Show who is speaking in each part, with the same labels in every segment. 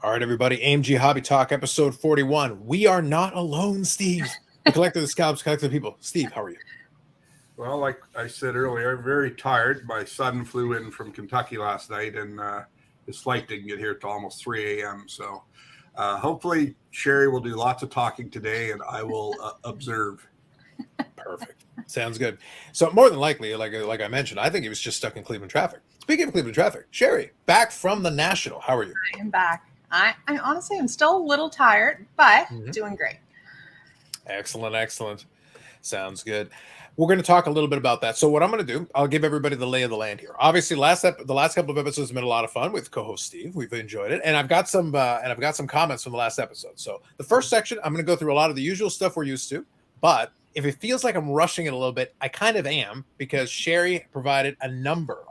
Speaker 1: All right, everybody. AMG Hobby Talk, episode 41. We are not alone, Steve. The collector of the scalps, collector of the people. Steve, how are you?
Speaker 2: Well, like I said earlier, I'm very tired. My son flew in from Kentucky last night, and his flight didn't get here till almost 3 a.m. So hopefully Shari will do lots of talking today, and I will observe.
Speaker 1: Perfect. Sounds good. So more than likely, like I mentioned, I think he was just stuck in Cleveland traffic. Speaking of Cleveland traffic, Shari, back from the National. How are you?
Speaker 3: I am back. I honestly am still a little tired, but doing great.
Speaker 1: Excellent, excellent. Sounds good. We're going to talk a little bit about that. So what I'm going to do, I'll give everybody the lay of the land here. Obviously, the last couple of episodes have been a lot of fun with co-host Steve. We've enjoyed it, and I've got some comments from the last episode. So the first section, I'm going to go through a lot of the usual stuff we're used to, but if it feels like I'm rushing it a little bit, I kind of am, because Shari provided a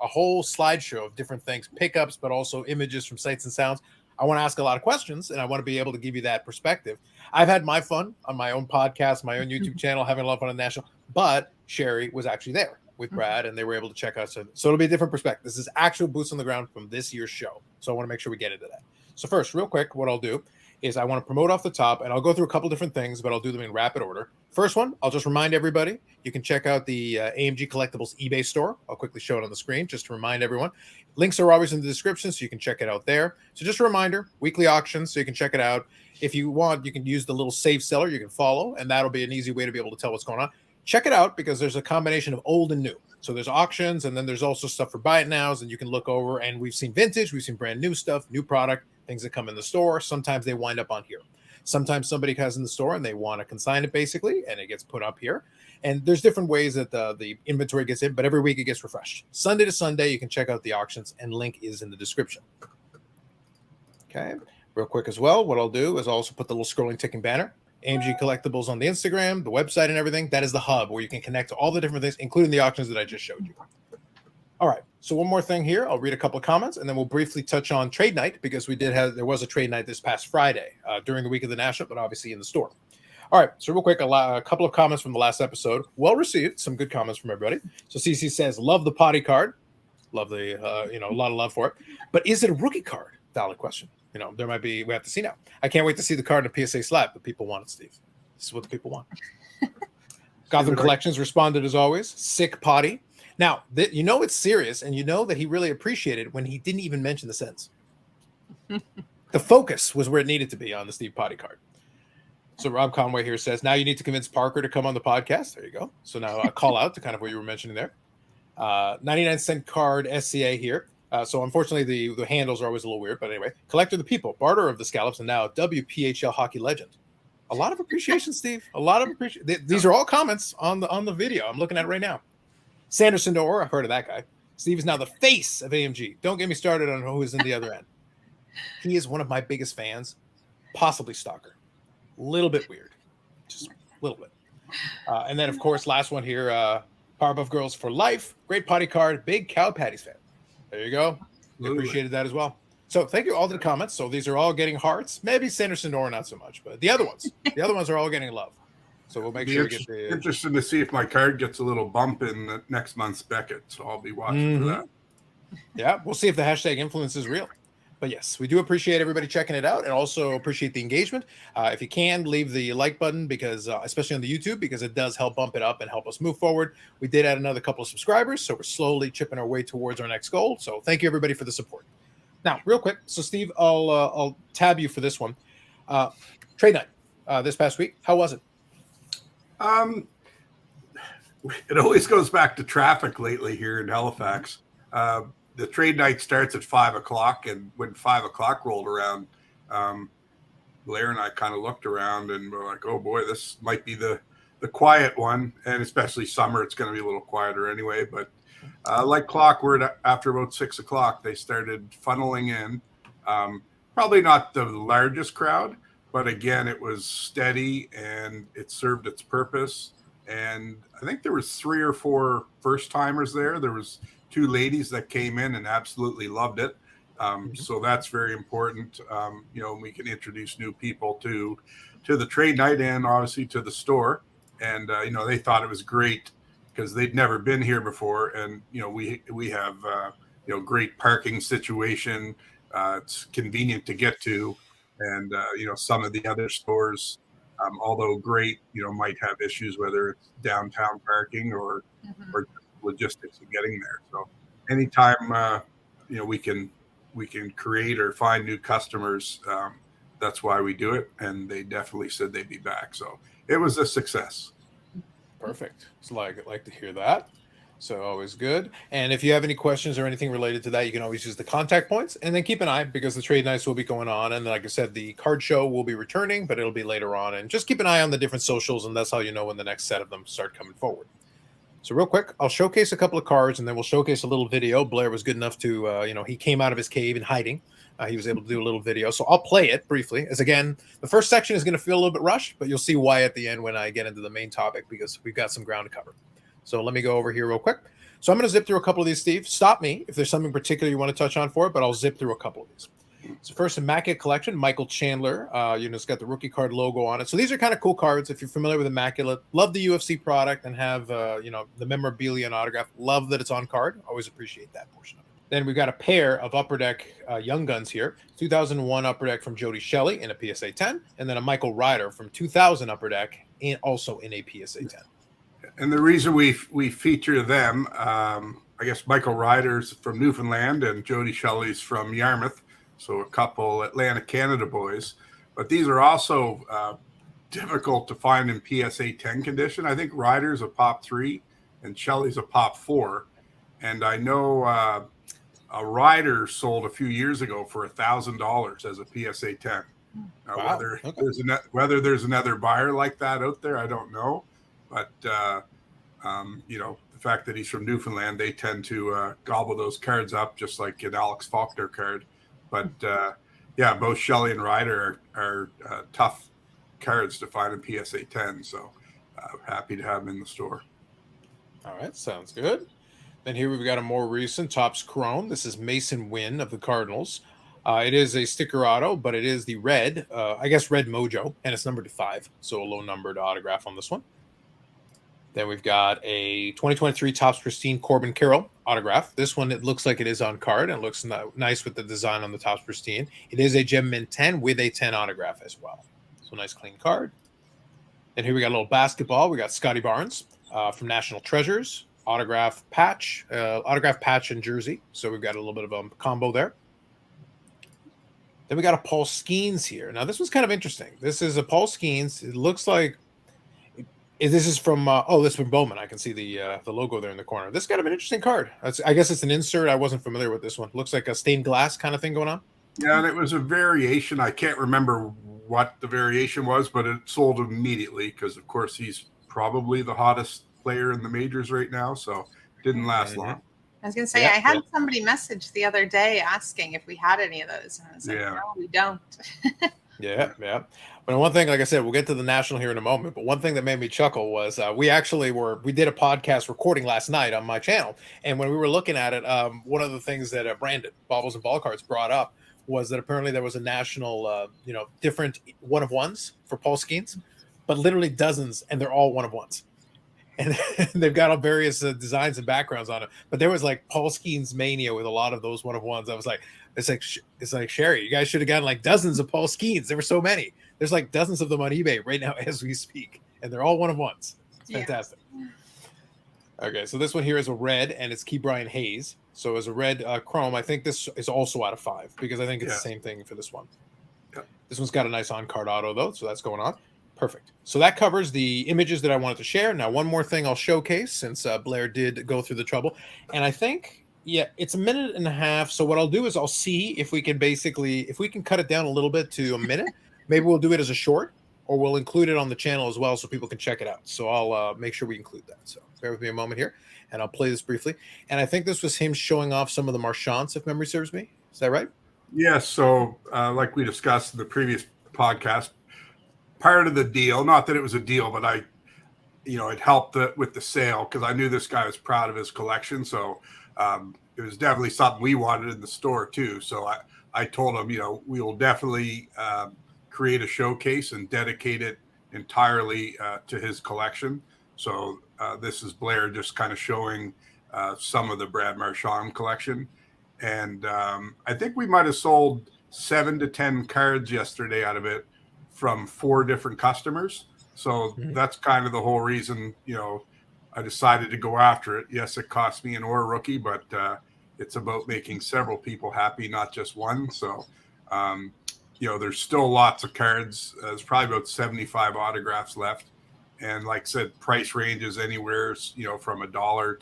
Speaker 1: whole slideshow of different things, pickups, but also images from sights and sounds. I want to ask a lot of questions, and I want to be able to give you that perspective. I've had my fun on my own podcast, my own YouTube channel, having a lot of fun on the National, but Shari was actually there with Brad, and they were able to check us. So it'll be a different perspective. This is actual boots on the ground from this year's show. So I want to make sure we get into that. So first, real quick, what I'll do is I want to promote off the top, and I'll go through a couple different things, but I'll do them in rapid order. First one, I'll just remind everybody, you can check out the AMG Collectibles eBay store. I'll quickly show it on the screen just to remind everyone. Links are always in the description, so you can check it out there. So just a reminder, weekly auctions, so you can check it out. If you want, you can use the little save seller you can follow, and that'll be an easy way to be able to tell what's going on. Check it out, because there's a combination of old and new. So there's auctions, and then there's also stuff for buy it nows, and you can look over, and we've seen vintage, we've seen brand new stuff, new product, things that come in the store. Sometimes they wind up on here. Sometimes somebody has in the store and they want to consign it, basically, and it gets put up here. And there's different ways that the inventory gets in, but every week it gets refreshed. Sunday to Sunday, you can check out the auctions, and link is in the description. Okay, real quick as well, what I'll do is I'll also put the little scrolling ticking banner, AMG Collectibles on the Instagram, the website and everything. That is the hub where you can connect to all the different things, including the auctions that I just showed you. All right, so one more thing here. I'll read a couple of comments, and then we'll briefly touch on trade night, because there was a trade night this past Friday during the week of the National, but obviously in the store. All right, so real quick, a couple of comments from the last episode. Well received, some good comments from everybody. So CC says, love the potty card. Love the, a lot of love for it. But is it a rookie card? Valid question. There might be, we have to see now. I can't wait to see the card in a PSA slab, but people want it, Steve. This is what the people want. Gotham Collections responded as always. Sick potty. Now, it's serious, and that he really appreciated when he didn't even mention the cents. The focus was where it needed to be on the Steve Potty card. So Rob Conway here says, now you need to convince Parker to come on the podcast. There you go. So now a call out to kind of what you were mentioning there. 99-cent card SCA here. So unfortunately, the handles are always a little weird. But anyway, Collector of the People, Barter of the Scallops, and now WPHL Hockey Legend. A lot of appreciation, Steve. A lot of appreciation. These are all comments on the video. I'm looking at it right now. Sanderson Door, I've heard of that guy. Steve is now the face of AMG. Don't get me started on who is in the other end. He is one of my biggest fans, possibly stalker. Little bit weird, just a little bit. And then, of course, last one here, Powerpuff Girls for life. Great potty card, big Cow Patties fan. There you go. We appreciated that as well. So thank you all to the comments. So these are all getting hearts. Maybe Sanderson Door not so much, but the other ones are all getting love. So we'll make sure we get the.
Speaker 2: Interested to see if my card gets a little bump in next month's Beckett. So I'll be watching for that.
Speaker 1: Yeah, we'll see if the hashtag influence is real. But yes, we do appreciate everybody checking it out, and also appreciate the engagement. If you can, leave the like button, because especially on the YouTube, because it does help bump it up and help us move forward. We did add another couple of subscribers, so we're slowly chipping our way towards our next goal. So thank you everybody for the support. Now, real quick, so Steve, I'll tab you for this one. Trade night this past week. How was it?
Speaker 2: It always goes back to traffic lately here in Halifax. The trade night starts at 5 o'clock, and when 5 o'clock rolled around, Blair and I kind of looked around and we're like, oh boy, this might be the quiet one. And especially summer, it's going to be a little quieter anyway. But like clockwork, after about 6 o'clock, they started funneling in. Probably not the largest crowd, but again, it was steady and it served its purpose. And I think there was 3 or 4 first timers there. There was 2 ladies that came in and absolutely loved it. So that's very important. We can introduce new people to the trade night and obviously to the store. And, they thought it was great because they'd never been here before. And, we have, great parking situation. It's convenient to get to, and some of the other stores, although great, might have issues, whether it's downtown parking or just logistics of getting there. So anytime we can create or find new customers, that's why we do it. And they definitely said they'd be back. So it was a success.
Speaker 1: Perfect. So like to hear that. So always good. And if you have any questions or anything related to that, you can always use the contact points, and then keep an eye because the trade nights will be going on. And like I said, the card show will be returning, but it'll be later on. And just keep an eye on the different socials, and that's how you know when the next set of them start coming forward. So real quick, I'll showcase a couple of cards, and then we'll showcase a little video. Blair was good enough to, he came out of his cave in hiding. He was able to do a little video. So I'll play it briefly. As again, the first section is going to feel a little bit rushed, but you'll see why at the end when I get into the main topic, because we've got some ground to cover. So let me go over here real quick. So I'm going to zip through a couple of these, Steve. Stop me if there's something particular you want to touch on for it, but I'll zip through a couple of these. So first, Immaculate Collection, Michael Chandler. It's got the rookie card logo on it. So these are kind of cool cards. If you're familiar with Immaculate, love the UFC product and have, the memorabilia and autograph. Love that it's on card. Always appreciate that portion of it. Then we've got a pair of Upper Deck Young Guns here. 2001 Upper Deck from Jody Shelley in a PSA 10. And then a Michael Ryder from 2000 Upper Deck, also in a PSA 10.
Speaker 2: And the reason we feature them, I guess Michael Ryder's from Newfoundland and Jody Shelley's from Yarmouth. So a couple Atlantic Canada boys. But these are also difficult to find in PSA 10 condition. I think Ryder's a Pop 3 and Shelley's a Pop 4. And I know a Ryder sold a few years ago for $1,000 as a PSA 10.
Speaker 1: Wow.
Speaker 2: Whether there's another buyer like that out there, I don't know. But, the fact that he's from Newfoundland, they tend to gobble those cards up just like an Alex Faulkner card. But, both Shelley and Ryder are tough cards to find in PSA 10. So happy to have them in the store.
Speaker 1: All right. Sounds good. Then here we've got a more recent Topps Chrome. This is Mason Wynn of the Cardinals. It is a sticker auto, but it is the red, red Mojo, and it's numbered to 5. So a low numbered autograph on this one. Then we've got a 2023 Topps Pristine Corbin Carroll autograph. This one, it looks like it is on card and looks nice with the design on the Topps Pristine. It is a Gem Mint 10 with a 10 autograph as well. So nice clean card. Then here we got a little basketball. We got Scotty Barnes from National Treasures. Autograph patch and jersey. So we've got a little bit of a combo there. Then we got a Paul Skeens here. Now this was kind of interesting. This is a Paul Skeens. It looks like this is from this is from Bowman. I can see the logo there in the corner. This is kind of an interesting card. I guess it's an insert. I wasn't familiar with this one. Looks like a stained glass kind of thing going on.
Speaker 2: Yeah, and it was a variation. I can't remember what the variation was, but it sold immediately because, of course, he's probably the hottest player in the majors right now, so it didn't last long.
Speaker 3: I was going to say, I had somebody message the other day asking if we had any of those, and I was like, no, we don't.
Speaker 1: Yeah. But one thing, like I said, we'll get to the National here in a moment, but one thing that made me chuckle was we did a podcast recording last night on my channel, and when we were looking at it, one of the things that Brandon, Baubles and Ball Cards, brought up was that apparently there was a national, different one-of-ones for Paul Skeens, but literally dozens, and they're all one-of-ones. And they've got all various designs and backgrounds on it. But there was like Paul Skeens mania with a lot of those one-of-ones. I was like, it's like Shari, you guys should have gotten like dozens of Paul Skeens. There were so many. There's like dozens of them on eBay right now as we speak. And they're all one-of-ones. It's fantastic. Yeah. Okay, so this one here is a red, and it's Key Brian Hayes. So as a red chrome, I think this is also out of 5 because I think it's the same thing for this one. Yeah. This one's got a nice on-card auto, though, so that's going on. Perfect. So that covers the images that I wanted to share. Now, one more thing I'll showcase since Blair did go through the trouble. And I think, it's a minute and a half. So what I'll do is I'll see if we can cut it down a little bit to a minute. Maybe we'll do it as a short, or we'll include it on the channel as well so people can check it out. So I'll make sure we include that. So bear with me a moment here, and I'll play this briefly. And I think this was him showing off some of the Marchands, if memory serves me. Is that right?
Speaker 2: Yes. So like we discussed in the previous podcast, part of the deal, not that it was a deal, but it helped with the sale because I knew this guy was proud of his collection. So it was definitely something we wanted in the store too. So I told him, we will definitely create a showcase and dedicate it entirely to his collection. So this is Blair just kind of showing some of the Brad Marchand collection. And I think we might have sold 7 to 10 cards yesterday out of it from 4 different customers. So that's kind of the whole reason, I decided to go after it. Yes, it cost me an ore rookie, but it's about making several people happy, not just one. So, there's still lots of cards. There's probably about 75 autographs left. And like I said, price ranges anywhere, from $1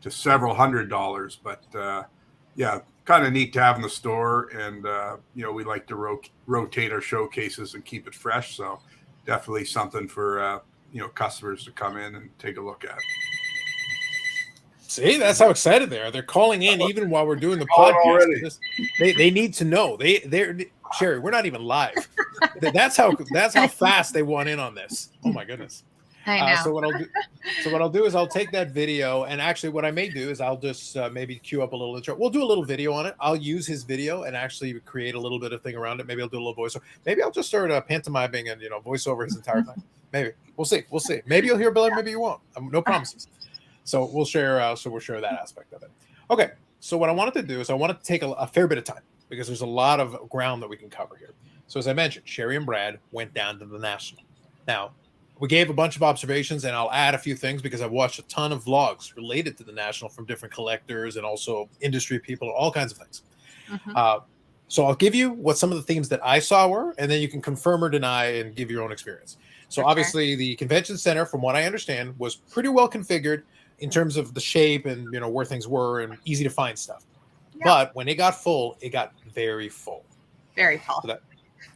Speaker 2: to several $100s. But yeah, kind of neat to have in the store. And, we like to rotate our showcases and keep it fresh. So definitely something for, customers to come in and take a look at.
Speaker 1: See, that's how excited they are. They're calling in even while we're doing the podcast. They need to know. They're Shari, we're not even live. That's how fast they want in on this. Oh my goodness.
Speaker 3: I know.
Speaker 1: So what I'll do is I'll take that video, and actually what I may do is I'll just maybe queue up a little intro. We'll do a little video on it. I'll use his video and actually create a little bit of thing around it. Maybe I'll do a little voiceover. Maybe I'll just start pantomiming and voice over his entire thing. Maybe we'll see. Maybe you'll hear Bill, maybe you won't. No promises. So we'll share that aspect of it. Okay. So what I wanted to do is I wanted to take a fair bit of time because there's a lot of ground that we can cover here. So as I mentioned, Shari and Brad went down to the National. Now, we gave a bunch of observations, and I'll add a few things because I've watched a ton of vlogs related to the National from different collectors and also industry people, all kinds of things. So I'll give you what some of the themes that I saw were, and then you can confirm or deny and give your own experience. So obviously the convention center, from what I understand, was pretty well configured in terms of the shape and where things were and easy to find stuff. Yeah. But when it got full, it got very full.
Speaker 3: Very full.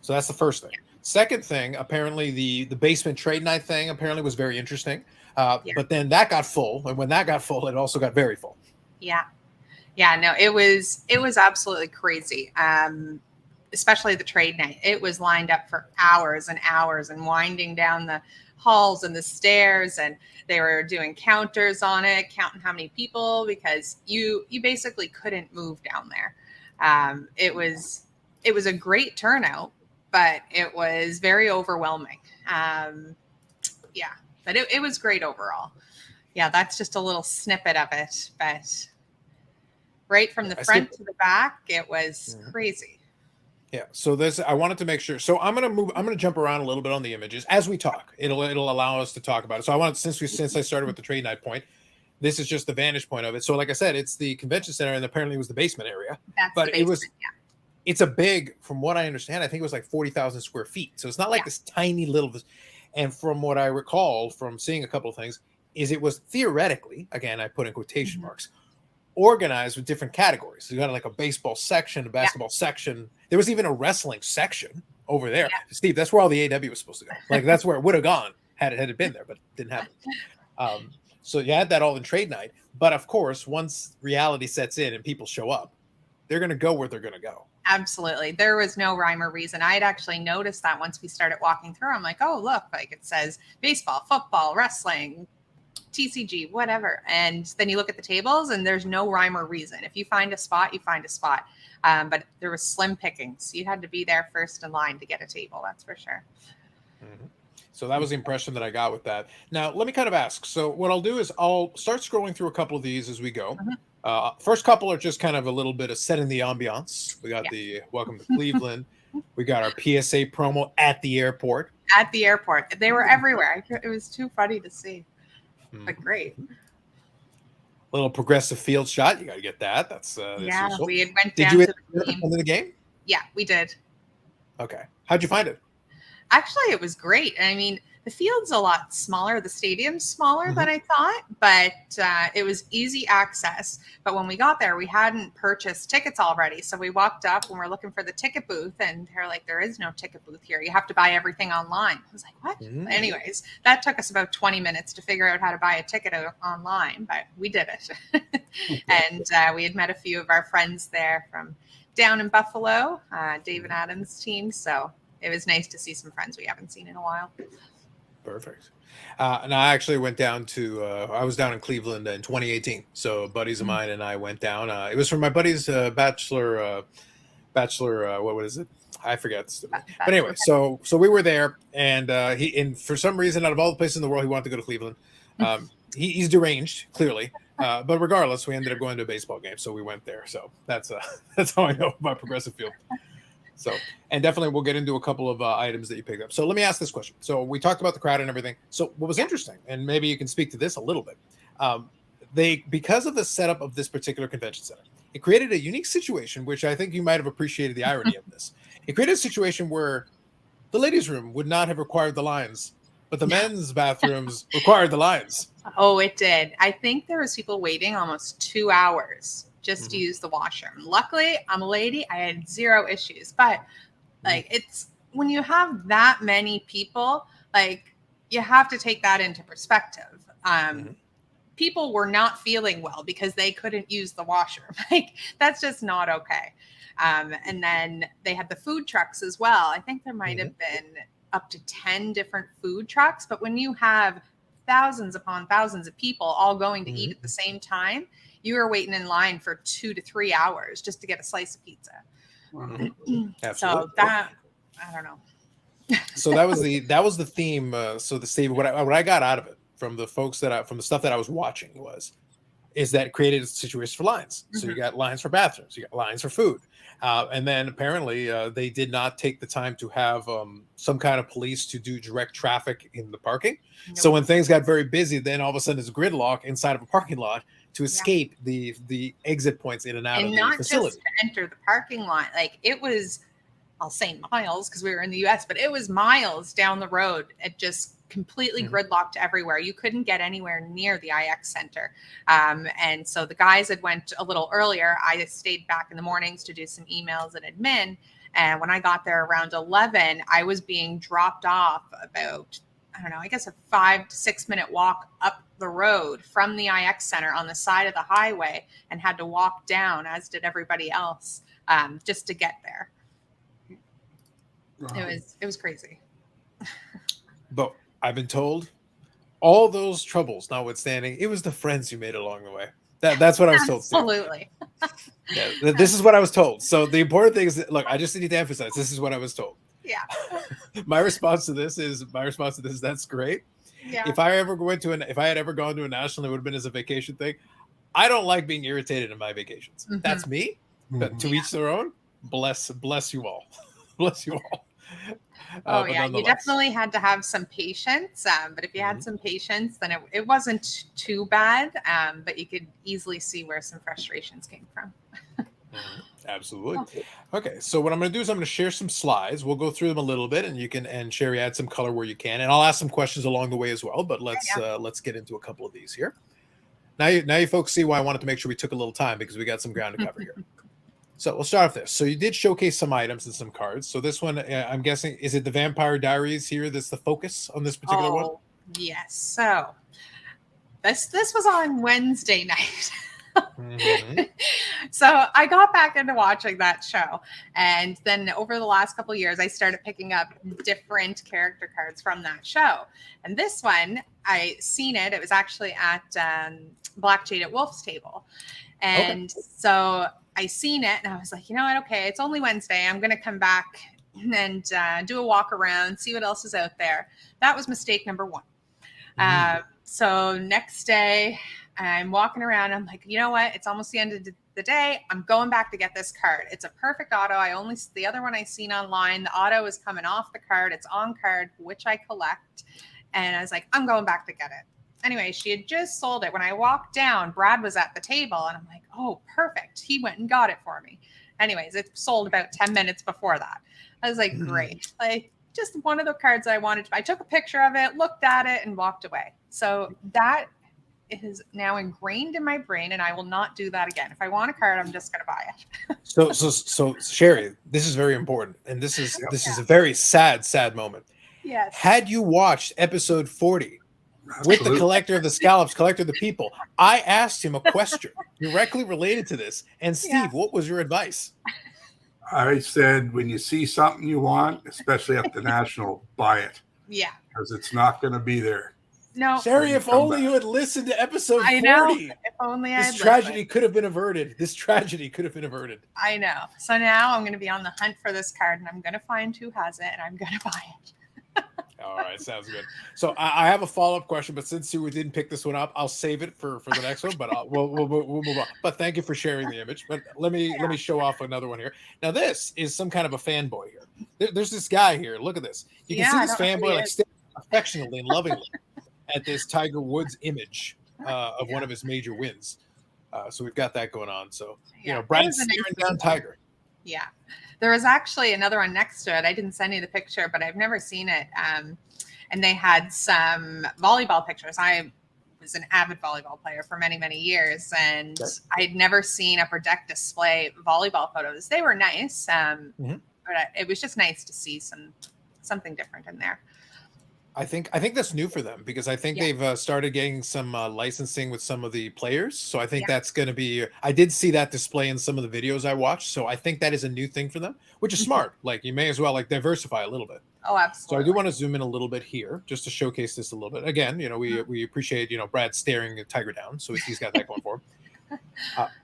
Speaker 1: So that's the first thing. Second thing, apparently the basement trade night thing apparently was very interesting. But then that got full, and when that got full, it also got very full.
Speaker 3: Yeah. No, it was absolutely crazy. Especially the trade night. It was lined up for hours and hours and winding down the halls and the stairs, and they were doing counters on it, counting how many people, because you basically couldn't move down there. It was a great turnout, but it was very overwhelming. But it was great overall. Yeah, that's just a little snippet of it, but right from the front to the back, it was crazy.
Speaker 1: Yeah. So I wanted to make sure. So I'm going to jump around a little bit on the images as we talk. It'll allow us to talk about it. So I wanted, since I started with the trade night point, this is just the vantage point of it. So like I said, it's the convention center, and apparently it was the basement area. It's a big, from what I understand, I think it was like 40,000 square feet. So it's not like this tiny little, and from what I recall from seeing a couple of things is it was theoretically, again, I put in quotation marks, organized with different categories. So you got like a baseball section, a basketball section. There was even a wrestling section over there. Yeah. Steve, that's where all the AW was supposed to go. Like that's where it would have gone had it been there, but it didn't happen. So you had that all in trade night. But of course, once reality sets in and people show up, they're going to go where they're going to go.
Speaker 3: Absolutely. There was no rhyme or reason. I had actually noticed that once we started walking through. I'm like, oh, look, like it says baseball, football, wrestling, TCG, whatever. And then you look at the tables and there's no rhyme or reason. If you find a spot, you find a spot. But there was slim pickings. You had to be there first in line to get a table. That's for sure.
Speaker 1: Mm-hmm. So that was the impression that I got with that. Now, let me kind of ask. So what I'll do is I'll start scrolling through a couple of these as we go. First couple are just kind of a little bit of setting the ambiance. We got the Welcome to Cleveland. We got our PSA promo at the airport.
Speaker 3: At the airport. They were everywhere. It was too funny to see. But great.
Speaker 1: Little progressive field shot. You got to get that. That's useful.
Speaker 3: We went down to
Speaker 1: the game?
Speaker 3: Yeah, we did.
Speaker 1: Okay. How'd you find it?
Speaker 3: Actually, it was great. I mean, the field's a lot smaller. The stadium's smaller than I thought, but it was easy access. But when we got there, we hadn't purchased tickets already. So we walked up and we're looking for the ticket booth, and they're like, there is no ticket booth here. You have to buy everything online. I was like, what? Anyways, that took us about 20 minutes to figure out how to buy a ticket online, but we did it. And we had met a few of our friends there from down in Buffalo, David Adams' team. So it was nice to see some friends we haven't seen in a while.
Speaker 1: Perfect. And I actually went down to, I was down in Cleveland in 2018. So buddies of mine and I went down. It was for my buddy's bachelor, what is it? I forget. But anyway, so we were there, and and for some reason, out of all the places in the world, he wanted to go to Cleveland. He's deranged, clearly. But regardless, we ended up going to a baseball game, so we went there. So that's how I know about Progressive Field. So, and definitely we'll get into a couple of items that you picked up. So let me ask this question. So we talked about the crowd and everything. So what was interesting, and maybe you can speak to this a little bit. Because of the setup of this particular convention center, it created a unique situation, which I think you might have appreciated the irony of this. It created a situation where the ladies' room would not have required the lines, but the men's bathrooms required the lines.
Speaker 3: Oh, it did. I think there was people waiting almost 2 hours just to use the washroom. Luckily, I'm a lady. I had zero issues. But like, it's when you have that many people, like, you have to take that into perspective. People were not feeling well because they couldn't use the washroom. Like, that's just not okay. And then they had the food trucks as well. I think there might have been up to 10 different food trucks. But when you have thousands upon thousands of people all going to eat at the same time, you were waiting in line for 2 to 3 hours just to get a slice of pizza. So that, I don't know.
Speaker 1: So that was the theme. So the Steve, what I got out of it from the folks from the stuff that I was watching is that it created a situation for lines. So you got lines for bathrooms, you got lines for food. And then apparently they did not take the time to have some kind of police to do direct traffic in the parking. Nope. So when things got very busy, then all of a sudden there's gridlock inside of a parking lot to escape the exit points in and out of the facility.
Speaker 3: Just to enter the parking lot. Like, it was, I'll say miles because we were in the US, but it was miles down the road. It just completely gridlocked everywhere. You couldn't get anywhere near the IX Center. And so the guys had went a little earlier. I stayed back in the mornings to do some emails and admin. And when I got there around 11, I was being dropped off about, I don't know, I guess a 5 to 6 minute walk up the road from the IX Center on the side of the highway, and had to walk down, as did everybody else, just to get there. Wow. It was crazy.
Speaker 1: But I've been told, all those troubles notwithstanding, it was the friends you made along the way. That's what I was told.
Speaker 3: Absolutely.
Speaker 1: Yeah, this is what I was told. So the important thing is that, look, I just need to emphasize, this is what I was told.
Speaker 3: Yeah.
Speaker 1: My response to this is that's great. Yeah. If I had ever gone to a national, it would have been as a vacation thing. I don't like being irritated in my vacations. That's me. But to each their own. Bless you all. Bless you all.
Speaker 3: Oh yeah, you definitely had to have some patience. But if you had some patience, then it wasn't too bad. But you could easily see where some frustrations came from.
Speaker 1: Absolutely. Okay, so what I'm going to do is I'm going to share some slides. We'll go through them a little bit, and you can Sherry, add some color where you can, and I'll ask some questions along the way as well. But let's get into a couple of these here. Now you folks see why I wanted to make sure we took a little time, because we got some ground to cover here. So we'll start with this. So you did showcase some items and some cards. So this one, I'm guessing, is it the Vampire Diaries here that's the focus on this particular one?
Speaker 3: Yes. So this was on Wednesday night. So I got back into watching that show, and then over the last couple of years I started picking up different character cards from that show. And this one, I seen it was actually at Black Jade at Wolf's Table, and so I seen it and I was like, you know what, okay, it's only Wednesday, I'm gonna come back and do a walk around, see what else is out there. That was mistake number one. So next day I'm walking around. I'm like, you know what? It's almost the end of the day. I'm going back to get this card. It's a perfect auto. The other one I seen online, the auto is coming off the card. It's on card, which I collect. And I was like, I'm going back to get it. Anyway, she had just sold it. When I walked down, Brad was at the table and I'm like, oh, perfect. He went and got it for me. Anyways, it sold about 10 minutes before that. I was like, great. Like, just one of the cards I wanted to. I took a picture of it, looked at it, and walked away. So that is now ingrained in my brain, and I will not do that again. If I want a card, I'm just going to buy it.
Speaker 1: So Sherry, this is very important, and this is a very sad moment.
Speaker 3: Yes.
Speaker 1: Had you watched episode 40 with the collector of the scallops, collector of the people, I asked him a question directly related to this. And Steve, what was your advice?
Speaker 2: I said, when you see something you want, especially at the National, buy it.
Speaker 3: Yeah.
Speaker 2: Because it's not going to be there.
Speaker 3: No.
Speaker 1: Sherry, if only you had listened to episode 40.
Speaker 3: I know. If only I had
Speaker 1: This tragedy could have been averted. I
Speaker 3: know. So now I'm going to be on the hunt for this card, and I'm going to find who has it, and I'm going to buy it.
Speaker 1: All right, sounds good. So I have a follow-up question, but since you didn't pick this one up, I'll save it for the next one. But we'll move on. But thank you for sharing the image. But let me show off another one here. Now this is some kind of a fanboy here. There's this guy here. Look at this. You can see
Speaker 3: I
Speaker 1: this
Speaker 3: don't know who
Speaker 1: fanboy
Speaker 3: he
Speaker 1: like
Speaker 3: is.
Speaker 1: staring affectionately and lovingly at this Tiger Woods image of one
Speaker 3: Yeah.
Speaker 1: of his major wins. So we've got that going on. So
Speaker 3: Yeah, that
Speaker 1: Brad's
Speaker 3: was a nice
Speaker 1: staring down Tiger.
Speaker 3: Yeah. There was actually another one next to it. I didn't send you the picture, but I've never seen it. And they had some volleyball pictures. I was an avid volleyball player for many, many years, and
Speaker 1: Okay.
Speaker 3: I'd never seen Upper Deck display volleyball photos. They were nice,
Speaker 1: Mhm.
Speaker 3: but it was just nice to see something different in there.
Speaker 1: I think that's new for them because I think
Speaker 3: Yeah.
Speaker 1: they've started getting some licensing with some of the players. So I think
Speaker 3: Yeah.
Speaker 1: that's going to be. I did see that display in some of the videos I watched. So I think that is a new thing for them, which is
Speaker 3: Mhm.
Speaker 1: smart. Like you may as well like diversify a little bit.
Speaker 3: Oh,
Speaker 1: So I
Speaker 3: absolutely.
Speaker 1: do want to zoom in a little bit here just to showcase this a little bit. Again, we appreciate Brad staring a Tiger down, so he's got that going for him.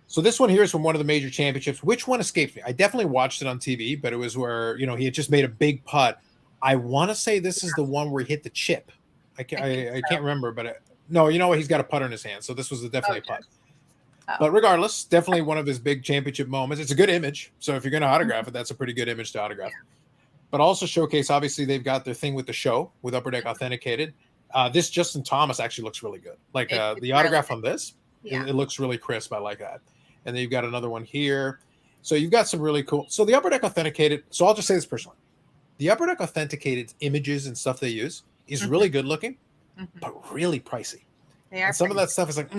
Speaker 1: So this one here is from one of the major championships. Which one escapes me? I definitely watched it on TV, but it was where he had just made a big putt. I want to say this is the one where he hit the chip. I
Speaker 3: think
Speaker 1: can't remember, but no, you know what? He's got a putter in his hand, so this was definitely a putt.
Speaker 3: Oh.
Speaker 1: But regardless, definitely one of his big championship moments. It's a good image, so if you're going to autograph it, that's a pretty good image to autograph.
Speaker 3: Yeah.
Speaker 1: But also showcase, obviously, they've got their thing with the show with Upper Deck Authenticated. This Justin Thomas actually looks really good. Like
Speaker 3: It's
Speaker 1: the autograph
Speaker 3: really
Speaker 1: on this,
Speaker 3: Yeah.
Speaker 1: it looks really crisp. I like that. And then you've got another one here. So you've got some really cool. So the Upper Deck Authenticated. So I'll just say this personally. The Upper Deck Authenticated images and stuff they use is really good looking, but really pricey.
Speaker 3: They are
Speaker 1: And some of
Speaker 3: pretty-
Speaker 1: that stuff is like,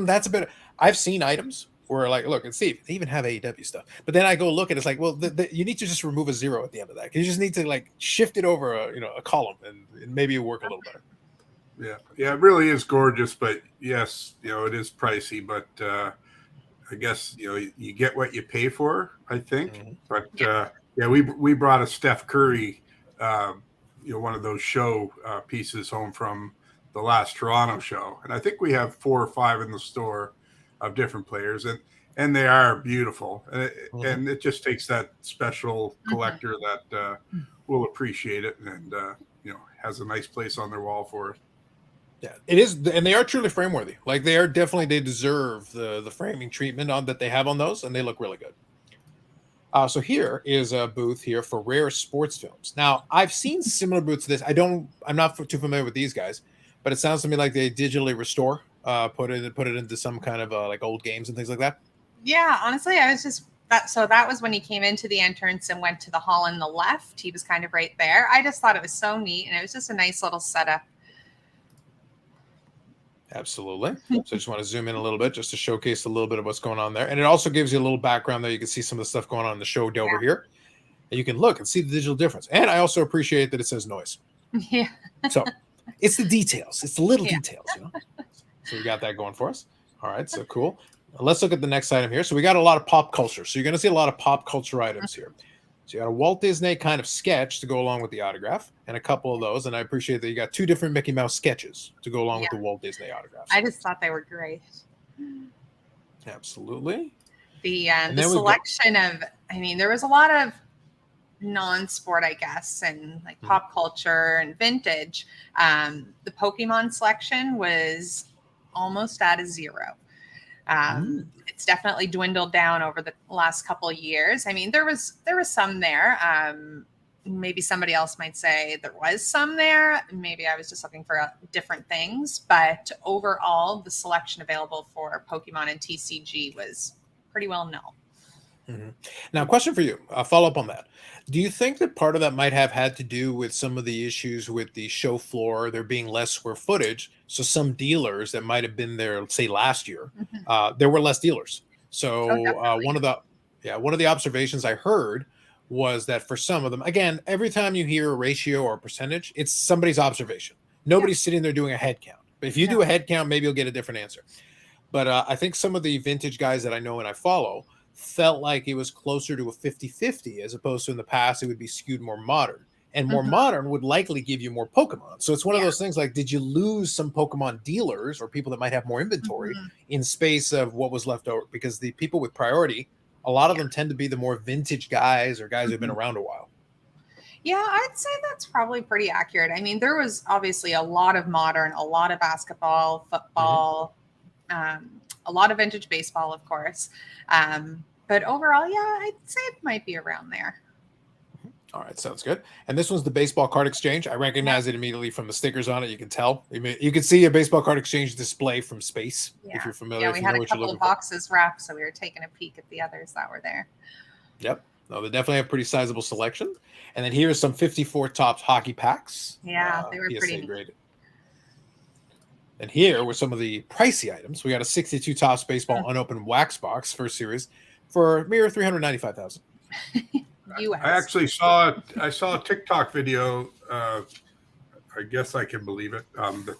Speaker 1: that's a bit. I've seen items where like, look, and Steve, they even have AEW stuff. But then I go look and it's like, well, you need to just remove a zero at the end of that. You just need to like shift it over a column and maybe it'll work a little better.
Speaker 2: Yeah, it really is gorgeous. But yes, it is pricey. But I guess you get what you pay for. I think.
Speaker 1: Mhm.
Speaker 2: But we brought a Steph Curry, one of those show pieces home from the last Toronto show, and I think we have 4 or 5 in the store of different players, and they are beautiful, and it just takes that special collector that will appreciate it and has a nice place on their wall for it.
Speaker 1: Yeah, it is, and they are truly frame worthy. Like they deserve the framing treatment on that they have on those, and they look really good. So here is a booth here for rare sports films. Now I've seen similar booths to this. I'm not too familiar with these guys, but it sounds to me like they digitally restore, put it into some kind of like old games and things like that.
Speaker 3: Yeah, honestly, I was just that was when he came into the entrance and went to the hall on the left. He was kind of right there. I just thought it was so neat, and it was just a nice little setup.
Speaker 1: Absolutely. So I just want to zoom in a little bit just to showcase a little bit of what's going on there. And it also gives you a little background there. You can see some of the stuff going on in the show over here. And you can look and see the digital difference. And I also appreciate that it says noise.
Speaker 3: Yeah.
Speaker 1: So it's the details. It's the little details, So we got that going for us. All right, so cool. Let's look at the next item here. So we got a lot of pop culture. So you're going to see a lot of pop culture items here. So you got a Walt Disney kind of sketch to go along with the autograph and a couple of those. And I appreciate that you got 2 different Mickey Mouse sketches to go along with the Walt Disney autographs.
Speaker 3: I just thought they were great.
Speaker 1: Absolutely.
Speaker 3: The selection of, there was a lot of non-sport, I guess, and like pop culture and vintage. The Pokemon selection was almost at a 0. It's definitely dwindled down over the last couple of years. There was some there. Maybe somebody else might say there was some there. Maybe I was just looking for different things, but overall, the selection available for Pokemon and TCG was pretty well known.
Speaker 1: Now, question for you, follow up on that. Do you think that part of that might have had to do with some of the issues with the show floor, there being less square footage? So some dealers that might have been there, say last year, there were less dealers. So one of the observations I heard was that for some of them, again, every time you hear a ratio or a percentage, it's somebody's observation. Nobody's sitting there doing a head count. But if you do a head count, maybe you'll get a different answer. But I think some of the vintage guys that I know and I follow felt like it was closer to a 50-50 as opposed to in the past it would be skewed more modern, and more modern would likely give you more Pokemon. So it's one of those things like, did you lose some Pokemon dealers or people that might have more inventory in space of what was left over? Because the people with priority, a lot of them tend to be the more vintage guys or guys who've been around a while.
Speaker 3: Yeah, I'd say that's probably pretty accurate. I mean, there was obviously a lot of modern, a lot of basketball, football, a lot of vintage baseball, of course. But overall, yeah, I'd say it might be around there.
Speaker 1: All right, sounds good. And this one's the baseball card exchange. I recognize it immediately from the stickers on it. You can tell. You can see a baseball card exchange display from space if you're familiar.
Speaker 3: Yeah,
Speaker 1: if
Speaker 3: we
Speaker 1: you
Speaker 3: had
Speaker 1: know
Speaker 3: a
Speaker 1: what you're
Speaker 3: couple
Speaker 1: looking
Speaker 3: of boxes wrapped, so we were taking a peek at the others that were there.
Speaker 1: Yep. No, they definitely have pretty sizable selection. And then here are some 54 tops hockey packs.
Speaker 3: Yeah, they were
Speaker 1: PSA
Speaker 3: pretty neat.
Speaker 1: graded. And here were some of the pricey items. We got a 62 tops baseball unopened wax box first series for a mere $395,000.
Speaker 3: US.
Speaker 2: I actually saw a TikTok video. I guess I can believe it.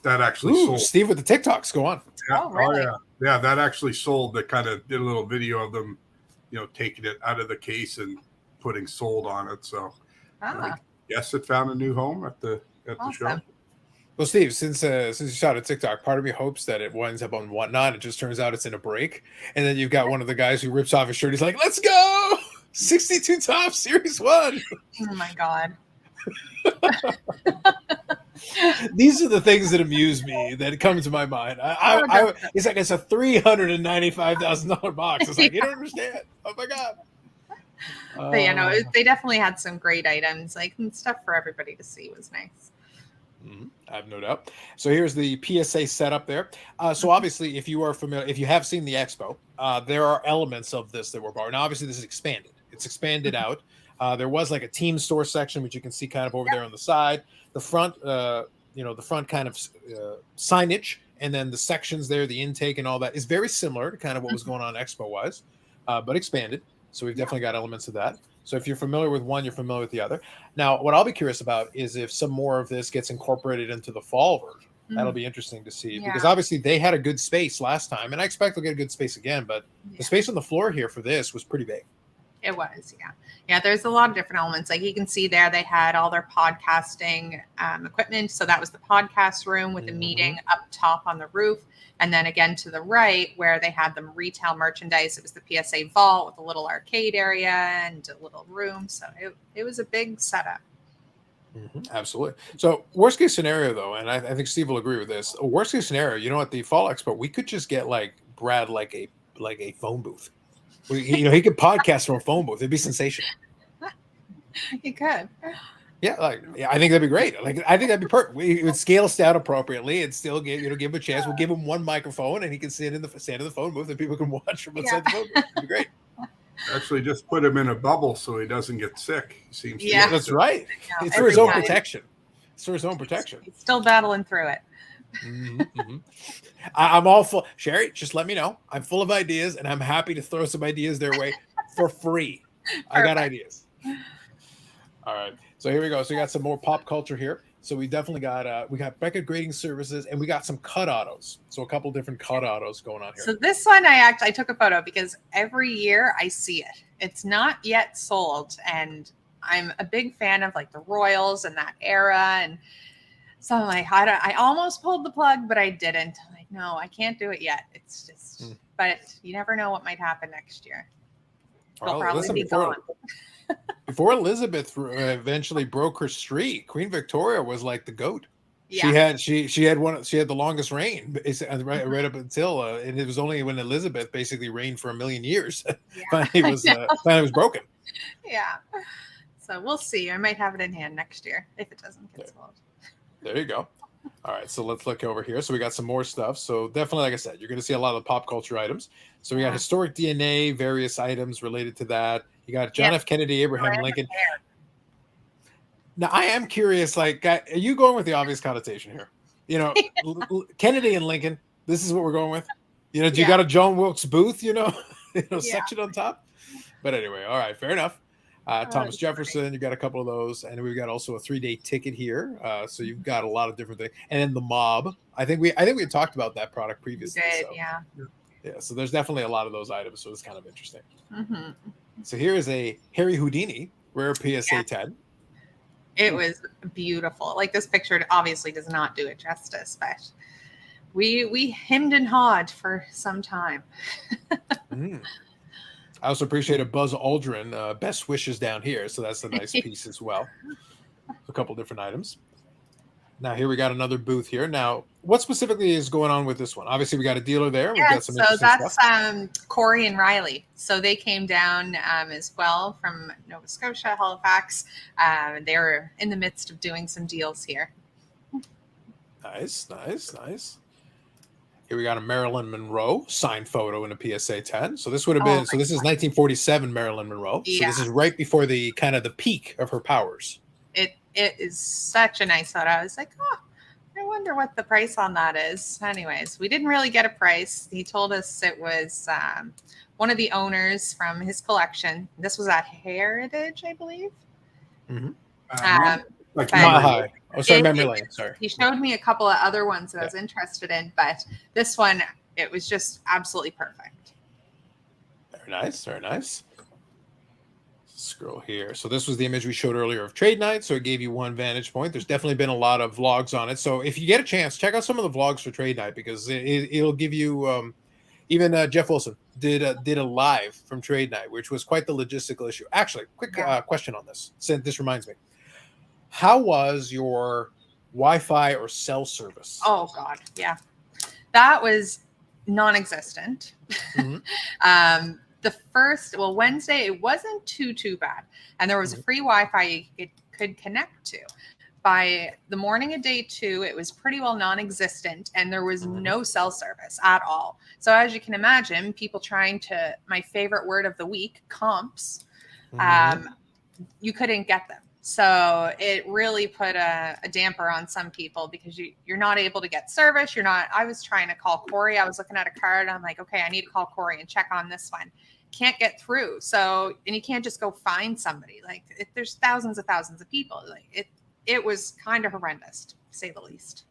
Speaker 2: That actually sold.
Speaker 1: Steve with the TikToks. Go on.
Speaker 2: Yeah.
Speaker 3: Oh, really?
Speaker 2: Yeah, that actually sold. That kind of did a little video of them, taking it out of the case and putting sold on it. So I guess it found a new home at the show.
Speaker 1: Well, Steve, since you shot a TikTok, part of me hopes that it winds up on Whatnot. It just turns out it's in a break, and then you've got one of the guys who rips off his shirt. He's like, "Let's go, 62 Topps Series 1."
Speaker 3: Oh my god!
Speaker 1: These are the things that amuse me that come to my mind. It's like it's a $395,000 box. It's like you don't understand. Oh my god!
Speaker 3: But they definitely had some great items, like stuff for everybody to see was nice.
Speaker 1: I have no doubt. So here's the PSA setup there. So obviously, if you are familiar, if you have seen the expo, there are elements of this that were borrowed. Now, obviously, this is expanded. It's expanded out. There was like a team store section, which you can see kind of over there on the side. The front, the front kind of signage, and then the sections there, the intake and all that is very similar to kind of what was going on expo-wise, but expanded. So we've definitely got elements of that. So if you're familiar with one, you're familiar with the other. Now, what I'll be curious about is if some more of this gets incorporated into the fall version. That'll be interesting to see because obviously they had a good space last time, and I expect they'll get a good space again. But the space on the floor here for this was pretty big.
Speaker 3: It was, yeah. There's a lot of different elements. Like you can see there, they had all their podcasting equipment. So that was the podcast room with the meeting up top on the roof. And then again to the right where they had them retail merchandise, it was the PSA vault with a little arcade area and a little room. So it was a big setup.
Speaker 1: Absolutely. So worst case scenario though, and I think Steve will agree with this. Worst case scenario, at the Fall Expo, we could just get like Brad like a phone booth. He could podcast from a phone booth. It'd be sensational.
Speaker 3: He could.
Speaker 1: Yeah, I think that'd be great. I think that'd be perfect. We would scale us down appropriately and still give him a chance. We'll give him one microphone and he can stand in the phone booth and people can watch from inside the phone booth. It'd be great.
Speaker 2: Actually, just put him in a bubble so he doesn't get sick. He seems.
Speaker 3: Yeah,
Speaker 1: that's right.
Speaker 3: No,
Speaker 1: it's for his own protection. It's for his own protection.
Speaker 3: He's still battling through it.
Speaker 1: I'm all full. Shari, just let me know. I'm full of ideas, and I'm happy to throw some ideas their way for free. I got ideas. All right, so here we go. So we got some more pop culture here. So we definitely got we got record grading services, and we got some cut autos. So a couple different cut autos going on here.
Speaker 3: So this one I took a photo because every year I see it. It's not yet sold, and I'm a big fan of like the Royals and that era and. So I'm like, I almost pulled the plug, but I didn't. I'm like, no, I can't do it yet. It's just, but you never know what might happen next year. It'll probably be gone.
Speaker 1: Before Elizabeth eventually broke her streak, Queen Victoria was like the GOAT.
Speaker 3: Yeah.
Speaker 1: She had the longest reign right up until, and it was only when Elizabeth basically reigned for 1,000,000 years. finally was broken.
Speaker 3: Yeah. So we'll see. I might have it in hand next year if it doesn't get sold.
Speaker 1: There you go. All right, so let's look over here. So we got some more stuff. So definitely, like I said, you're going to see a lot of the pop culture items. So we got historic DNA, various items related to that. You got John F. Kennedy, Abraham Lincoln. Now, I am curious, are you going with the obvious connotation here? Kennedy and Lincoln, this is what we're going with. You got a John Wilkes Booth, section on top. But anyway, all right, fair enough. Thomas Jefferson, you got a couple of those, and we've got also a 3-day ticket here. So you've got a lot of different things, and then the mob. I think we had talked about that product previously.
Speaker 3: Yeah.
Speaker 1: So there's definitely a lot of those items. So it's kind of interesting. So here is a Harry Houdini rare PSA 10.
Speaker 3: It was beautiful. Like this picture obviously does not do it justice, but we hemmed and hawed for some time.
Speaker 1: I also appreciate a Buzz Aldrin. Best wishes down here. So that's a nice piece as well. a couple different items. Now here we got another booth here. Now, what specifically is going on with this one? Obviously, we got a dealer there. We've got some
Speaker 3: so
Speaker 1: interesting
Speaker 3: that's
Speaker 1: stuff.
Speaker 3: Corey and Riley. So they came down as well from Nova Scotia, Halifax. They were in the midst of doing some deals here.
Speaker 1: Nice, nice, nice. Here we got a Marilyn Monroe signed photo in a PSA 10. So this would have been, so this is 1947 Marilyn Monroe. So this is right before the kind of the peak of her powers.
Speaker 3: It is such a nice photo. I was like, oh, I wonder what the price on that is. Anyways, we didn't really get a price. He told us it was one of the owners from his collection. This was at Heritage, I believe.
Speaker 1: Mm-hmm.
Speaker 2: Like
Speaker 1: Mile High. Oh, sorry, Memory Lane. Sorry.
Speaker 3: He showed me a couple of other ones that I was interested in, but this one, it was just absolutely perfect.
Speaker 1: Very nice, very nice. Scroll here. So this was the image we showed earlier of trade night. So it gave you one vantage point. There's definitely been a lot of vlogs on it. So if you get a chance, check out some of the vlogs for trade night, because it'll give you. Even Jeff Wilson did a live from trade night, which was quite the logistical issue. Actually, quick question on this. This reminds me. How was your Wi-Fi or cell service?
Speaker 3: Oh God, yeah, that was non-existent.
Speaker 1: Mm-hmm.
Speaker 3: The first, Wednesday, it wasn't too bad. And there was a free Wi-Fi you could connect to. By the morning of day 2, it was pretty well non-existent, and there was no cell service at all. So as you can imagine, people trying to, my favorite word of the week, comps, you couldn't get them. So it really put a damper on some people, because you're not able to get service. I was trying to call Corey. I was looking at a card. I'm like, okay, I need to call Corey and check on this one. Can't get through. So, and you can't just go find somebody. Like there's thousands of people. Like it was kind of horrendous, to say the least.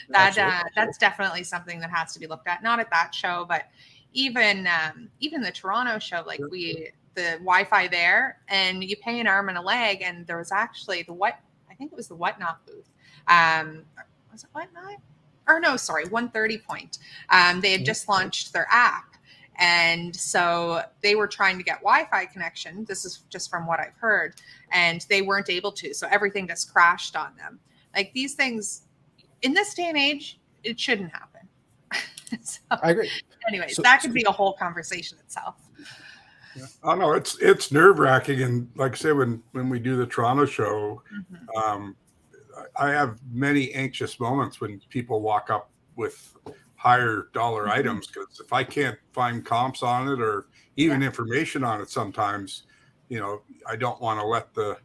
Speaker 3: That's definitely something that has to be looked at. Not at that show, but even the Toronto show, like the Wi-Fi there, and you pay an arm and a leg. And there was actually I think it was the Whatnot booth. Was it Whatnot? Or no, sorry, 130 Point. They had just launched their app. And so they were trying to get Wi-Fi connection. This is just from what I've heard. And they weren't able to. So everything just crashed on them. Like these things, in this day and age, it shouldn't happen. So, I agree. Anyways, that could be a whole conversation itself.
Speaker 2: Yeah. Oh no, it's nerve-wracking. And like I say, when we do the Toronto show, I have many anxious moments when people walk up with higher dollar items, because if I can't find comps on it or even information on it, sometimes, I don't want to let the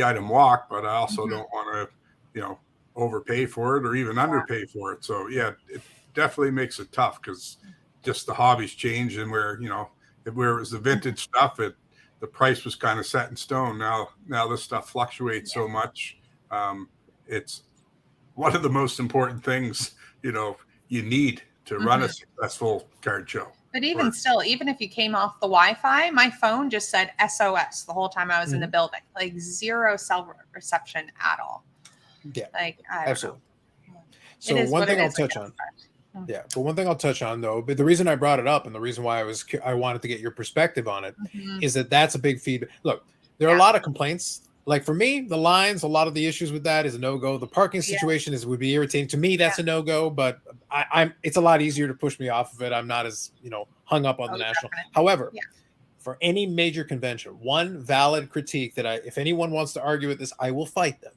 Speaker 2: item walk, but I also don't want to, overpay for it or even underpay for it. So yeah, it definitely makes it tough, because just the hobby's changed, and where it was the vintage stuff, the price was kind of set in stone. Now this stuff fluctuates so much. It's one of the most important things, you need to run a successful card show.
Speaker 3: But even still, even if you came off the Wi-Fi, my phone just said SOS the whole time I was in the building, like zero cell reception at all.
Speaker 1: Yeah,
Speaker 3: like
Speaker 1: absolutely. So one thing I'll touch on. Yeah, but one thing I'll touch on, though, but the reason I brought it up and the reason why I wanted to get your perspective on it is that's a big feedback. Look, there are a lot of complaints. Like for me, the lines, a lot of the issues with that is a no-go. The parking situation would be irritating to me. That's a no-go, but it's a lot easier to push me off of it. I'm not as, hung up on the national. Definitely. However, for any major convention, one valid critique that if anyone wants to argue with this, I will fight them,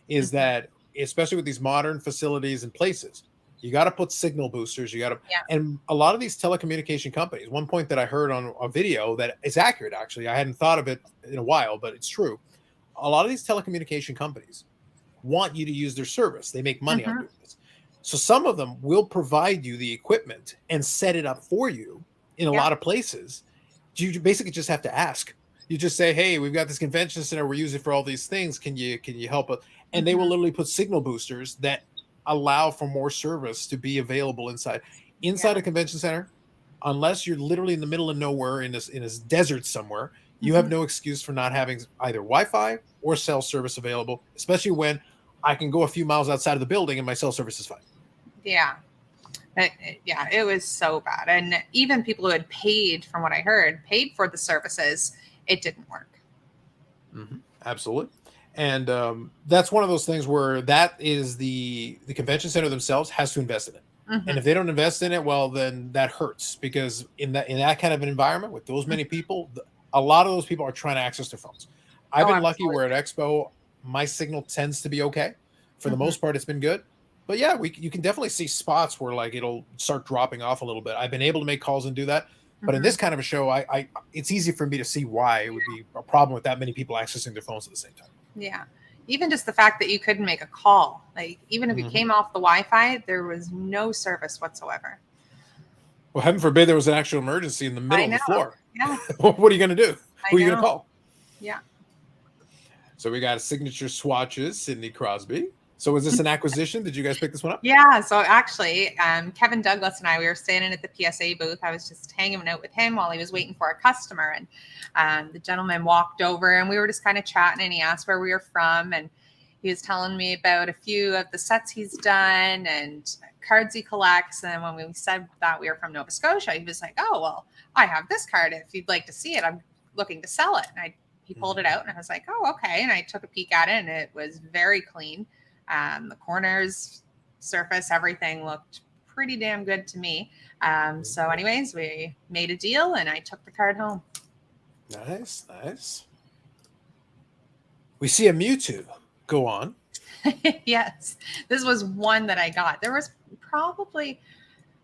Speaker 1: is that especially with these modern facilities and places, you got to put signal boosters. You got to, and a lot of these telecommunication companies, one point that I heard on a video that is accurate, actually, I hadn't thought of it in a while, but it's true. A lot of these telecommunication companies want you to use their service. They make money on doing this. So some of them will provide you the equipment and set it up for you in a lot of places. You basically just have to ask. You just say, hey, we've got this convention center. We're using it for all these things. Can you help us? And they will literally put signal boosters that allow for more service to be available inside a convention center. Unless you're literally in the middle of nowhere in this desert somewhere, you have no excuse for not having either Wi-Fi or cell service available, especially when I can go a few miles outside of the building and my cell service is fine. Yeah.
Speaker 3: It was so bad. And even people who had paid, from what I heard, paid for the services, it didn't work.
Speaker 1: Absolutely. And that's one of those things where that is the convention center themselves has to invest in it.
Speaker 3: Mhm.
Speaker 1: And if they don't invest in it, well, then that hurts, because in that kind of an environment with those many people, a lot of those people are trying to access their phones. I've
Speaker 3: Oh,
Speaker 1: been lucky where
Speaker 3: absolutely.
Speaker 1: at Expo, my signal tends to be okay. For the
Speaker 3: Mhm.
Speaker 1: most part, it's been good. But yeah, you can definitely see spots where like it'll start dropping off a little bit. I've been able to make calls and do that. But in
Speaker 3: Mhm.
Speaker 1: this kind of a show, I it's easy for me to see why it would be a problem with that many people accessing their phones at the same time.
Speaker 3: Yeah. Even just the fact that you couldn't make a call, like even if you
Speaker 1: Mhm.
Speaker 3: came off the Wi-Fi, there was no service whatsoever.
Speaker 1: Well, heaven forbid there was an actual emergency in the middle
Speaker 3: I
Speaker 1: of the
Speaker 3: know.
Speaker 1: floor.
Speaker 3: Yeah,
Speaker 1: What are you going to do?
Speaker 3: I
Speaker 1: Who are you going to
Speaker 3: know.
Speaker 1: call?
Speaker 3: Yeah.
Speaker 1: So we got signature swatches, Sidney Crosby. So was this an acquisition? Did you guys pick this one up?
Speaker 3: Yeah. So actually, Kevin Douglas and I, we were standing at the PSA booth. I was just hanging out with him while he was waiting for a customer. And the gentleman walked over and we were just kind of chatting, and he asked where we were from. And he was telling me about a few of the sets he's done and cards he collects. And when we said that we were from Nova Scotia, he was like, "Oh, well, I have this card. If you'd like to see it, I'm looking to sell it." And he pulled it out and I was like, "Oh, okay." And I took a peek at it and it was very clean. The corners, surface, everything looked pretty damn good to me. So, anyways, we made a deal and I took the card home.
Speaker 1: Nice, nice. We see a Mewtwo. Go on.
Speaker 3: Yes, this was one that I got. There was probably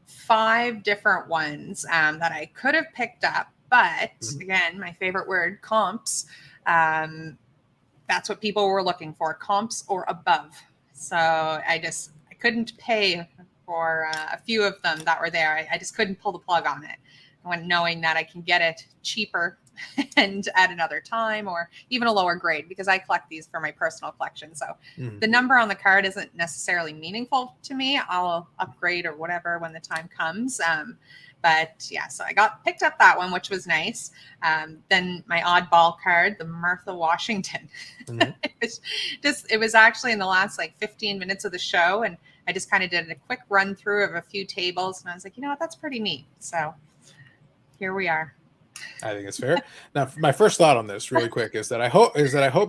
Speaker 3: 5 different ones that I could have picked up, but again, my favorite word, comps. That's what people were looking for, comps or above. So I couldn't pay for a few of them that were there. I just couldn't pull the plug on it, when knowing that I can get it cheaper and at another time, or even a lower grade, because I collect these for my personal collection. So the number on the card isn't necessarily meaningful to me. I'll upgrade or whatever when the time comes. But yeah, so I picked up that one, which was nice. Then my oddball card, the Martha Washington. It was actually in the last like 15 minutes of the show, and I just kind of did a quick run through of a few tables, and I was like, you know what, that's pretty neat. So here we are.
Speaker 1: I think it's fair. Now, my first thought on this, really quick, is that I hope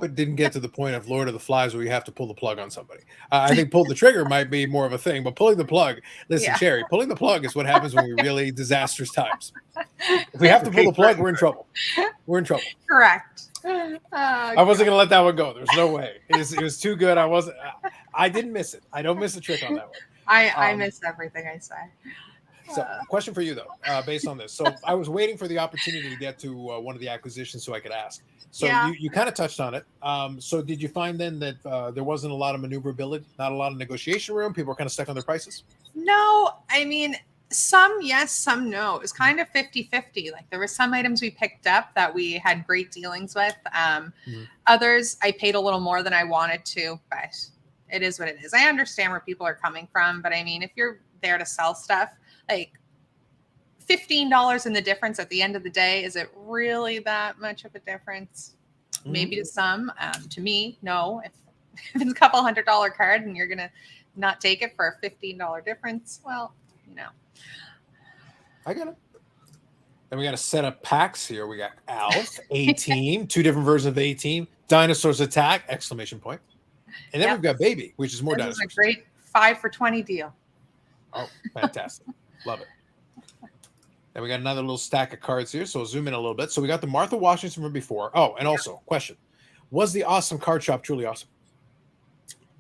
Speaker 1: it didn't get to the point of Lord of the Flies where you have to pull the plug on somebody. I think pull the trigger might be more of a thing, but pulling the plug, listen,
Speaker 3: Yeah.
Speaker 1: Shari, pulling the plug is what happens when we really disastrous times. If we have to pull the plug, we're in trouble. We're in trouble.
Speaker 3: Correct.
Speaker 1: I wasn't gonna let that one go. There's no way. It was too good. I didn't miss it. I don't miss a trick on that one.
Speaker 3: I miss everything I say.
Speaker 1: So, question for you though, based on this. So, I was waiting for the opportunity to get to one of the acquisitions so I could ask. So,
Speaker 3: Yeah.
Speaker 1: you kind of touched on it. So, did you find then that there wasn't a lot of maneuverability, not a lot of negotiation room? People were kind of stuck on their prices.
Speaker 3: No, I mean, some yes, some no. It was kind of 50-50. Like there were some items we picked up that we had great dealings with. Others I paid a little more than I wanted to, but it is what it is. I understand where people are coming from, but I mean, if you're there to sell stuff, like $15 in the difference at the end of the day, is it really that much of a difference? Maybe to some. To me, no. If it's a couple $100 card and you're gonna not take it for a $15 difference, well, you know.
Speaker 1: I got it. Then we got a set of packs here. We got Alf, A-Team, 2 different versions of A-Team, Dinosaurs Attack, exclamation point. And then we've got Baby, which is more
Speaker 3: This
Speaker 1: dinosaurs.
Speaker 3: is a great 5 for 20 deal.
Speaker 1: Oh, fantastic. Love it. And we got another little stack of cards here. So we'll zoom in a little bit. So we got the Martha Washington from before. Oh, and also, question. Was the awesome card shop truly awesome?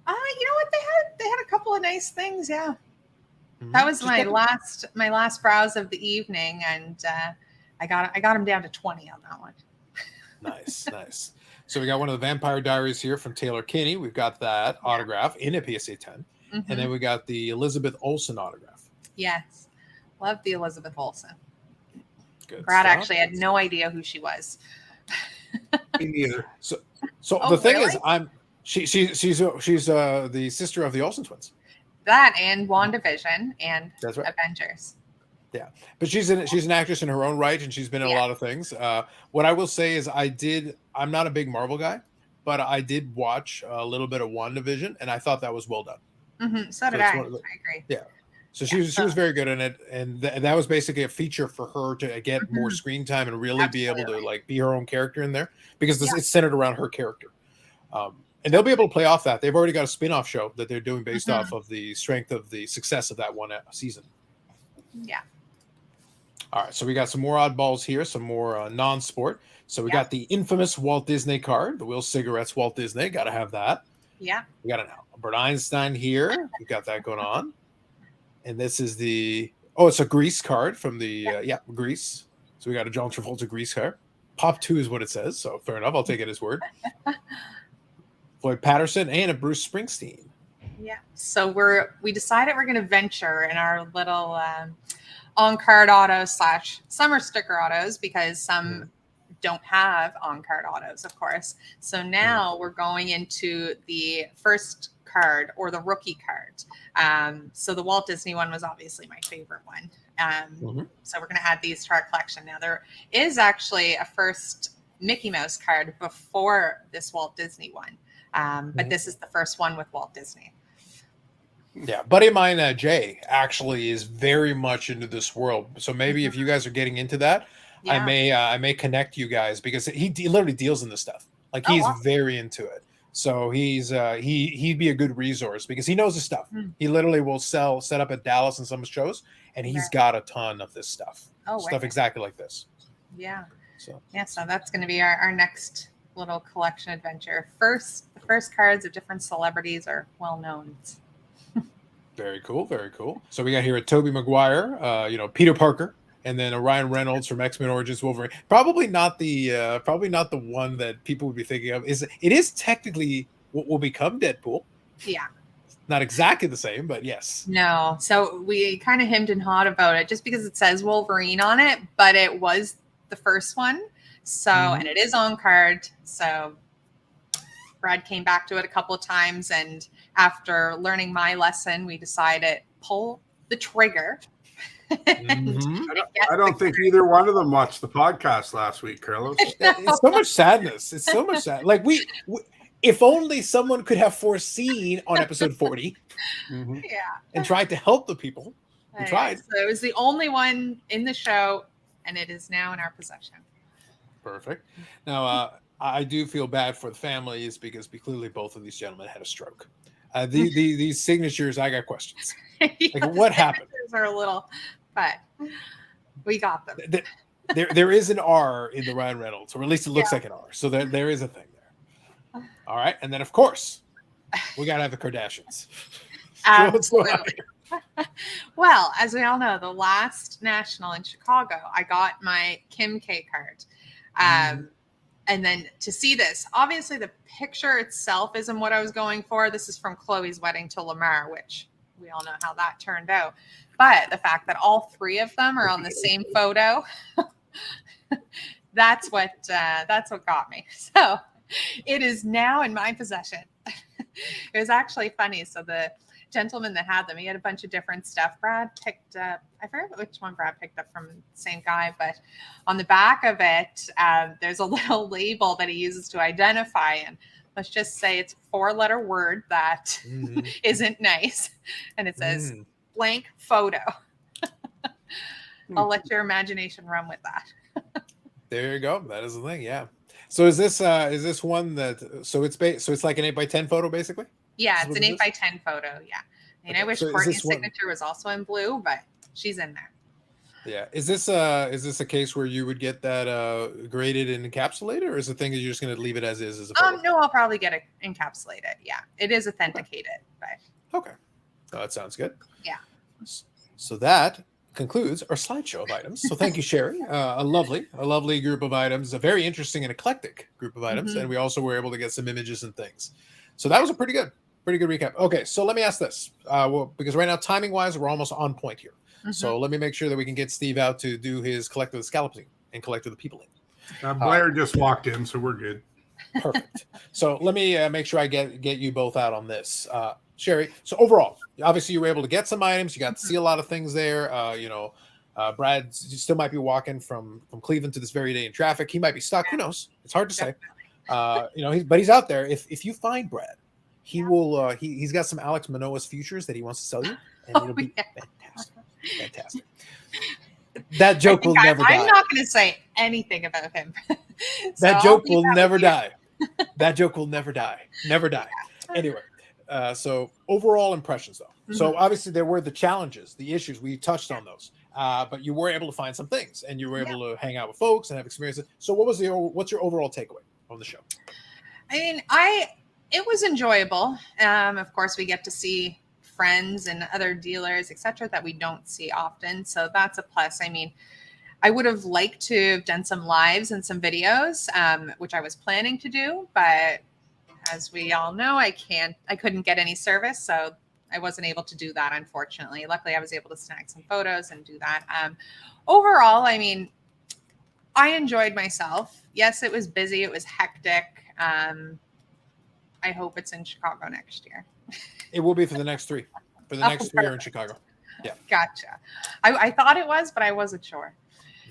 Speaker 3: You know what? They had a couple of nice things, yeah. That was my last browse of the evening, and I got him down to 20 on that one.
Speaker 1: Nice, nice. So we got one of the Vampire Diaries here from Taylor Kinney. We've got that autograph in a PSA 10. And then we got the Elizabeth Olsen autograph.
Speaker 3: Yes. Love the Elizabeth Olsen.
Speaker 1: Good
Speaker 3: Brad
Speaker 1: stuff.
Speaker 3: actually had no idea who she was.
Speaker 2: Me neither.
Speaker 1: So the thing is, she's the sister of the Olsen twins.
Speaker 3: That and WandaVision and
Speaker 1: That's right.
Speaker 3: Avengers.
Speaker 1: Yeah, but she's an actress in her own right, and she's been in a lot of things. What I will say is, I'm not a big Marvel guy, but I did watch a little bit of WandaVision, and I thought that was well done.
Speaker 3: So did I. I agree.
Speaker 1: Yeah. So she was very good in it, and that was basically a feature for her to get more screen time and really be able to like be her own character in there, because it's centered around her character. And they'll be able to play off that. They've already got a spin-off show that they're doing based
Speaker 3: Mm-hmm.
Speaker 1: off of the strength of the success of that one season.
Speaker 3: Yeah.
Speaker 1: All right, so we got some more oddballs here, some more non-sport. So we
Speaker 3: Yeah.
Speaker 1: got the infamous Walt Disney card, the Will Cigarettes Walt Disney. Got to have that.
Speaker 3: Yeah.
Speaker 1: We got an Albert Einstein here. We got that going on. And this is it's a Grease card from the Grease. So we got a John Travolta Grease card. Pop 2 is what it says, so fair enough. I'll take it as word. Floyd Patterson and a Bruce Springsteen.
Speaker 3: Yeah. So we decided we're going to venture in our little on-card autos / summer sticker autos, because some don't have on-card autos, of course. So now we're going into the first card or the rookie card. So the Walt Disney one was obviously my favorite one. So we're going to add these to our collection. Now there is actually a first Mickey Mouse card before this Walt Disney one. But this is the first one with Walt Disney.
Speaker 1: Yeah, buddy of mine, Jay, actually is very much into this world. So maybe if you guys are getting into that, I may connect you guys, because he literally deals in this stuff. Like, he's very into it. So he'd be a good resource because he knows his stuff. He literally will set up at Dallas and some shows, and he's got a ton of this stuff. Stuff exactly like this.
Speaker 3: Yeah.
Speaker 1: So
Speaker 3: that's going to be our next little collection adventure. The first cards of different celebrities are well known.
Speaker 1: Very cool, very cool. So we got here a Tobey Maguire, Peter Parker, and then a Ryan Reynolds from X-Men Origins Wolverine. Probably not the one that people would be thinking of. It is technically what will become Deadpool.
Speaker 3: Yeah.
Speaker 1: Not exactly the same, but yes.
Speaker 3: No. So we kind of hemmed and hawed about it just because it says Wolverine on it, but it was the first one. So, and it is on card. So Brad came back to it a couple of times, and after learning my lesson, we decided pull the trigger.
Speaker 2: I don't think either one of them watched the podcast last week, Carlos.
Speaker 1: It's so much sadness. It's so much sad. Like we if only someone could have foreseen on episode 40 and tried to help the people. We tried.
Speaker 3: So it was the only one in the show, and it is now in our possession.
Speaker 1: Perfect. Now, I do feel bad for the families because clearly both of these gentlemen had a stroke. These signatures, I got questions. Like, what happened?
Speaker 3: Are a little, but we got them.
Speaker 1: There is an R in the Ryan Reynolds, or at least it looks like an R. So there is a thing there. All right, and then of course we gotta have the Kardashians.
Speaker 3: Absolutely. Well, as we all know, the last national in Chicago, I got my Kim K card. And then to see this, obviously the picture itself isn't what I was going for. This is from Chloe's wedding to Lamar, which we all know how that turned out. But the fact that all three of them are on the same photo, that's what got me. So it is now in my possession. It was actually funny. So the gentleman that had them, he had a bunch of different stuff. Brad picked up, I forget which one Brad picked up from the same guy, but on the back of it, there's a little label that he uses to identify, and let's just say it's a 4-letter word that isn't nice, and it says blank photo. I'll let your imagination run with that.
Speaker 1: There you go. That is the thing. Yeah. So is this one that so it's like an 8x10 photo basically?
Speaker 3: Yeah, it's an 8x10 photo. Yeah. I mean, I wish Courtney's signature was also in blue, but she's in there.
Speaker 1: Yeah. Is this a case where you would get that graded and encapsulated, or is the thing that you're just going to leave it as is? As a photo?
Speaker 3: No, I'll probably get it encapsulated. Yeah, it is authenticated, but
Speaker 1: okay. Oh, that sounds good.
Speaker 3: Yeah.
Speaker 1: So that concludes our slideshow of items. So thank you, Shari. A lovely group of items, a very interesting and eclectic group of items, and we also were able to get some images and things. So that was a pretty good recap. Okay, so let me ask this, because right now, timing wise, we're almost on point here. So let me make sure that we can get Steve out to do his Collect of the Scalloping and Collect of the Peopling.
Speaker 2: Blair just walked in, so we're good.
Speaker 1: Perfect. So let me make sure I get you both out on this. Shari, so overall, obviously you were able to get some items. You got to see a lot of things there. Brad still might be walking from Cleveland to this very day in traffic. He might be stuck. Who knows? It's hard to say. But he's out there. If you find Brad, he will. He's got some Alex Manoah's futures that he wants to sell you, and it'll be fantastic. That joke will never die.
Speaker 3: I'm not going to say anything about him.
Speaker 1: That joke will never die. That joke will never die. Never die. Anyway, so overall impressions, though. So obviously there were the challenges, the issues. We touched on those. But you were able to find some things, and you were able to hang out with folks and have experiences. So what's your overall takeaway on the show?
Speaker 3: I mean, it was enjoyable. Of course, we get to see friends and other dealers, etc., that we don't see often. So that's a plus. I mean, I would have liked to have done some lives and some videos, which I was planning to do, but as we all know, I couldn't get any service, so I wasn't able to do that, unfortunately. Luckily, I was able to snag some photos and do that. Overall, I mean, I enjoyed myself. Yes, it was busy. It was hectic. I hope it's in Chicago next year.
Speaker 1: It will be for the next 3. For the next 3 are in Chicago. Yeah.
Speaker 3: Gotcha. I thought it was, but I wasn't sure.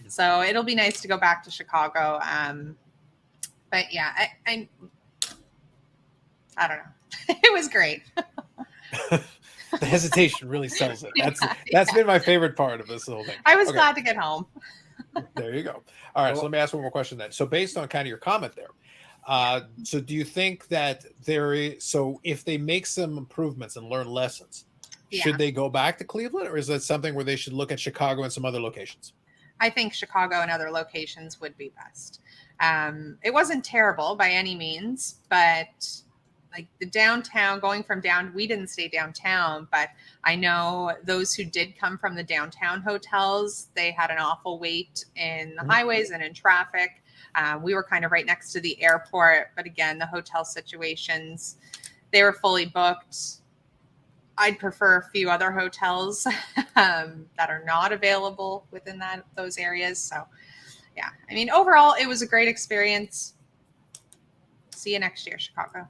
Speaker 3: So it'll be nice to go back to Chicago. But yeah, I don't know. It was great.
Speaker 1: The hesitation really sells it. That's been my favorite part of this whole thing.
Speaker 3: I was glad to get home.
Speaker 1: There you go. All right, so let me ask one more question then. So based on kind of your comment there, so do you think that so if they make some improvements and learn lessons, should they go back to Cleveland, or is that something where they should look at Chicago and some other locations?
Speaker 3: I think Chicago and other locations would be best. It wasn't terrible by any means, but like the downtown, we didn't stay downtown, but I know those who did come from the downtown hotels, they had an awful wait in the highways and in traffic. We were kind of right next to the airport, but again, the hotel situations, they were fully booked. I'd prefer a few other hotels that are not available within those areas. So yeah, I mean, overall, it was a great experience. See you next year, Chicago.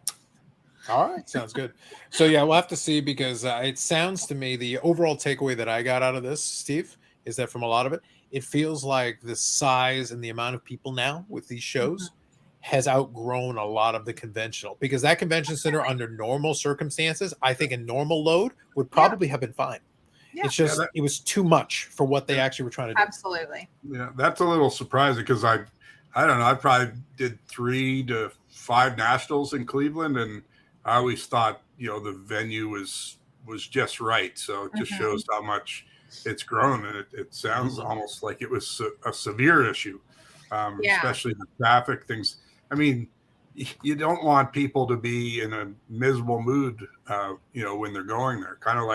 Speaker 1: All right, sounds good. So yeah, we'll have to see, because it sounds to me, the overall takeaway that I got out of this, Steve, is that from a lot of it, it feels like the size and the amount of people now with these shows has outgrown a lot of the conventional, because that convention center under normal circumstances, I think a normal load would probably have been fine. Yeah. It's just, it was too much for what they actually were trying to do.
Speaker 3: Absolutely.
Speaker 2: Yeah, that's a little surprising, because I don't know, I probably did 3 to 5 nationals in Cleveland, and I always thought, the venue was just right. So it just shows how much it's grown, and it sounds almost like it was a severe issue, especially the traffic things. I mean, you don't want people to be in a miserable mood, when they're going there. Kind of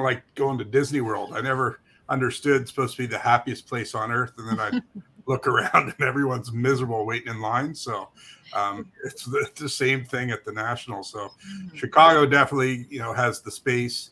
Speaker 2: like going to Disney World. I never understood it's supposed to be the happiest place on earth, and then I look around and everyone's miserable waiting in line. So it's the same thing at the National. So Chicago definitely, has the space.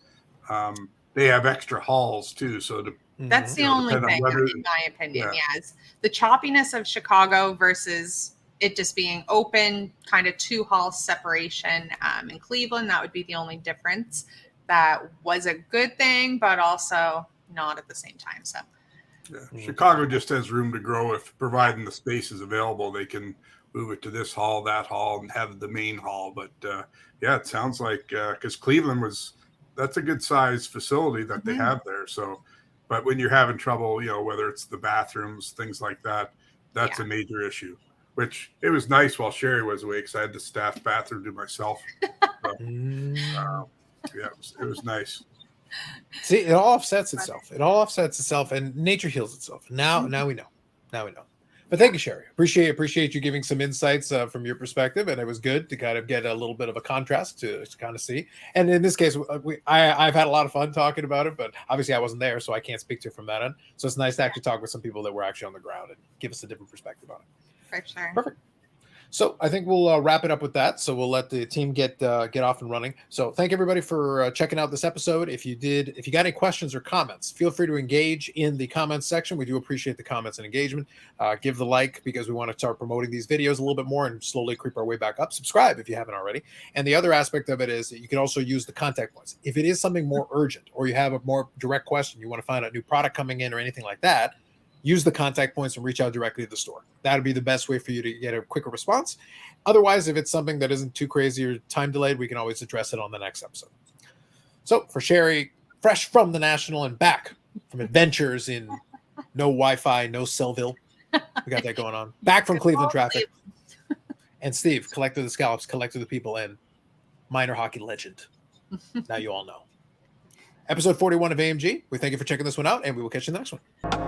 Speaker 2: They have extra halls too. So
Speaker 3: that's the only thing, in my opinion. Yes, the choppiness of Chicago versus it just being open, kind of 2 hall separation. In Cleveland, that would be the only difference. That was a good thing, but also not at the same time. So
Speaker 2: Chicago just has room to grow. If providing the space is available, they can move it to this hall, that hall, and have the main hall. But it sounds like, because Cleveland that's a good size facility that they have there. So, but when you're having trouble, whether it's the bathrooms, things like that, that's a major issue. Which it was nice while Shari was away, because I had the staff bathroom to myself. So, it was nice.
Speaker 1: See, it all offsets itself. And nature heals itself. Now we know. But thank you, Shari. Appreciate you giving some insights from your perspective, and it was good to kind of get a little bit of a contrast to kind of see. And in this case, I've had a lot of fun talking about it, but obviously I wasn't there, so I can't speak to it from that end. So it's nice to actually talk with some people that were actually on the ground and give us a different perspective on it.
Speaker 3: For sure.
Speaker 1: Perfect. So I think we'll wrap it up with that. So we'll let the team get off and running. So thank everybody for checking out this episode. If you got any questions or comments, feel free to engage in the comments section. We do appreciate the comments and engagement. Give the like, because we want to start promoting these videos a little bit more and slowly creep our way back up. Subscribe if you haven't already. And the other aspect of it is that you can also use the contact points. If it is something more urgent, or you have a more direct question, you want to find out new product coming in or anything like that, use the contact points and reach out directly to the store. That would be the best way for you to get a quicker response. Otherwise, if it's something that isn't too crazy or time delayed, we can always address it on the next episode. So for Shari, fresh from the National and back from adventures in no Wi-Fi, no Sellville. We got that going on. Back from Cleveland traffic. And Steve, collector of the scallops, collector of the people, and minor hockey legend. Now you all know. Episode 41 of AMG. We thank you for checking this one out, and we will catch you in the next one.